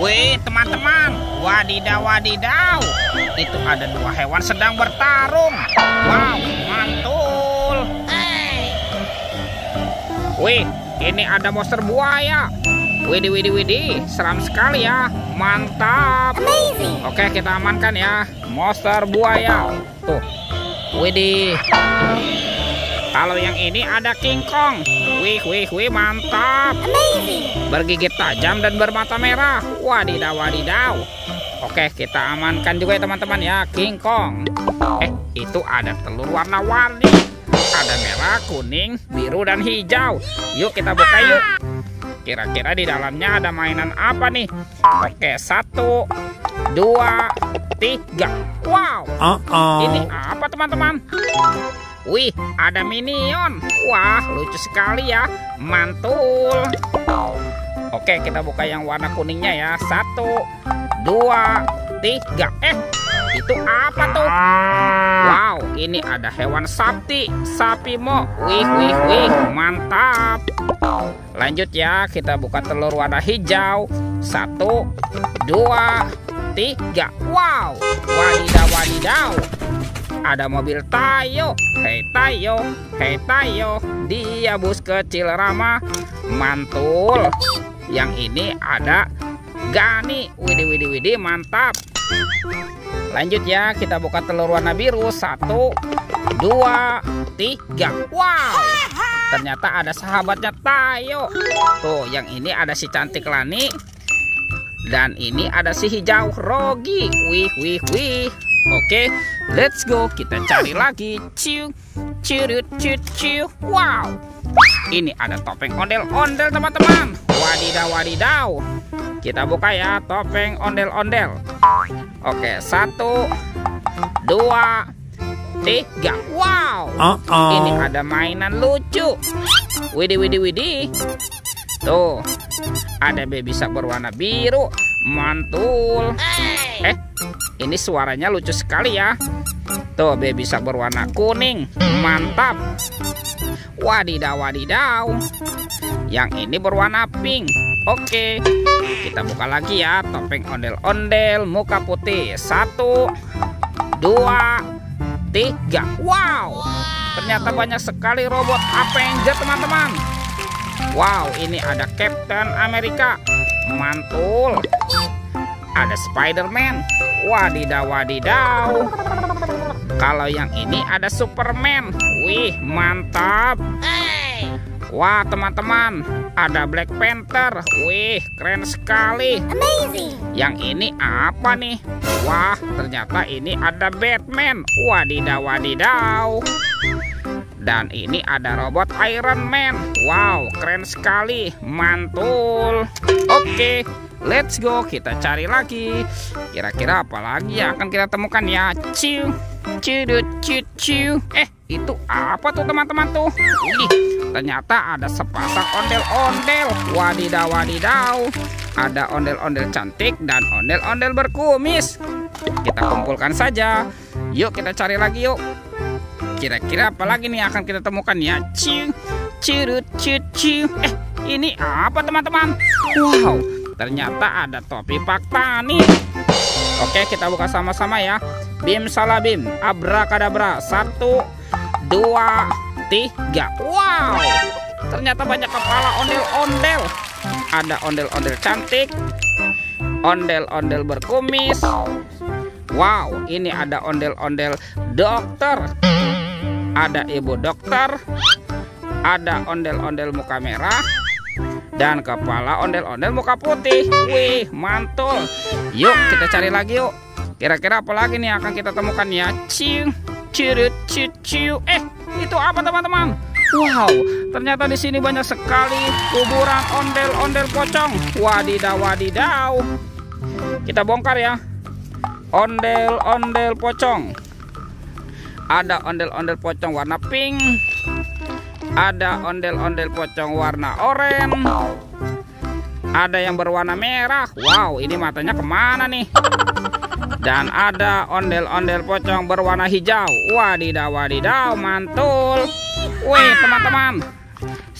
Wih, teman-teman, wadidaw, wadidaw. Itu ada dua hewan sedang bertarung. Wow, mantul. Wih, ini ada monster buaya. Widih, widih, widih, seram sekali ya. Mantap. Oke, kita amankan ya monster buaya. Tuh, widih. Kalau yang ini ada King Kong. Wih, wih, wih, mantap. Bergigit tajam dan bermata merah. Wadidaw, wadidaw. Oke, kita amankan juga ya teman-teman ya, King Kong. Itu ada telur warna-warni. Ada merah, kuning, biru, dan hijau. Yuk kita buka yuk. Kira-kira di dalamnya ada mainan apa nih? Oke, 1, 2, 3. Wow. Ini apa teman-teman? Wih, ada minion. Wah, lucu sekali ya. Mantul. Oke, kita buka yang warna kuningnya ya. 1, 2, 3. Itu apa tuh? Wow, ini ada hewan sakti, sapi mo. Wih, wih, wih, mantap. Lanjut ya, kita buka telur warna hijau. 1, 2, 3. Wow, wadidaw, wadidaw. Ada mobil Tayo. Hei Tayo, hei Tayo, dia bus kecil ramah. Mantul. Yang ini ada Gani. Widih, widih, widih, mantap. Lanjut ya, kita buka telur warna biru. 1, 2, 3. Wow, ternyata ada sahabatnya Tayo. Tuh, yang ini ada si cantik Lani. Dan ini ada si hijau Rogi. Wih, wih, wih. Oke, let's go. Kita cari lagi. Ciu, ciu, ciu, ciu. Wow, ini ada topeng ondel-ondel teman-teman. Wadidaw, wadidaw. Kita buka ya topeng ondel-ondel. Oke, 1, 2, 3. Wow, ini ada mainan lucu. Widih, widih, widih. Tuh, ada baby shark berwarna biru. Mantul. Ini suaranya lucu sekali ya. Tuh, baby shark berwarna kuning. Mantap. Wadidaw, wadidaw. Yang ini berwarna pink. Oke, kita buka lagi ya topeng ondel-ondel muka putih. 1, 2, 3. Wow, ternyata banyak sekali robot Avenger teman-teman. Wow, ini ada Captain America. Mantul. Ada Spider-Man. Wadidaw, wadidaw. Kalau yang ini ada Superman. Wih, mantap. Wah, teman-teman, ada Black Panther. Wih, keren sekali. Yang ini apa nih? Wah, ternyata ini ada Batman. Wadidaw, wadidaw. Dan ini ada robot Iron Man. Wow, keren sekali. Mantul. Oke, let's go. Kita cari lagi. Kira-kira apa lagi yang akan kita temukan ya? Ciu, ciu, ciu, ciu. Itu apa tuh teman-teman tuh? Wih, ternyata ada sepasang ondel-ondel. Wadidaw, wadidaw. Ada ondel-ondel cantik dan ondel-ondel berkumis. Kita kumpulkan saja. Yuk kita cari lagi yuk. Kira-kira apa lagi nih akan kita temukan ya? Ciu, ciu, ciu, ciu. Ini apa teman-teman? Wow, ternyata ada topi Pak Tani. Oke, kita buka sama-sama ya. Bim salabim, abrakadabra. 1, 2, 3. Wow, ternyata banyak kepala ondel-ondel. Ada ondel-ondel cantik, ondel-ondel berkumis. Wow, ini ada ondel-ondel dokter. Ada ibu dokter. Ada ondel-ondel muka merah. Dan kepala ondel-ondel muka putih. Wih, mantul. Yuk kita cari lagi yuk. Kira-kira apa lagi nih akan kita temukan ya? Ciu, ciu, ciu, ciu. Itu apa teman-teman? Wow, ternyata di sini banyak sekali kuburan ondel-ondel pocong. Wadidaw, wadidaw. Kita bongkar ya. Ondel-ondel pocong. Ada ondel-ondel pocong warna pink. Ada ondel-ondel pocong warna oranye. Ada yang berwarna merah. Wow, ini matanya kemana nih? Dan ada ondel-ondel pocong berwarna hijau. Wadidaw, wadidaw, mantul. Wih, teman-teman,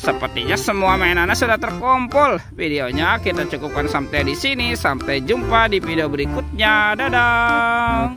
Sepertinya semua mainannya sudah terkumpul. Videonya kita cukupkan sampai di sini. Sampai jumpa di video berikutnya. Dadah.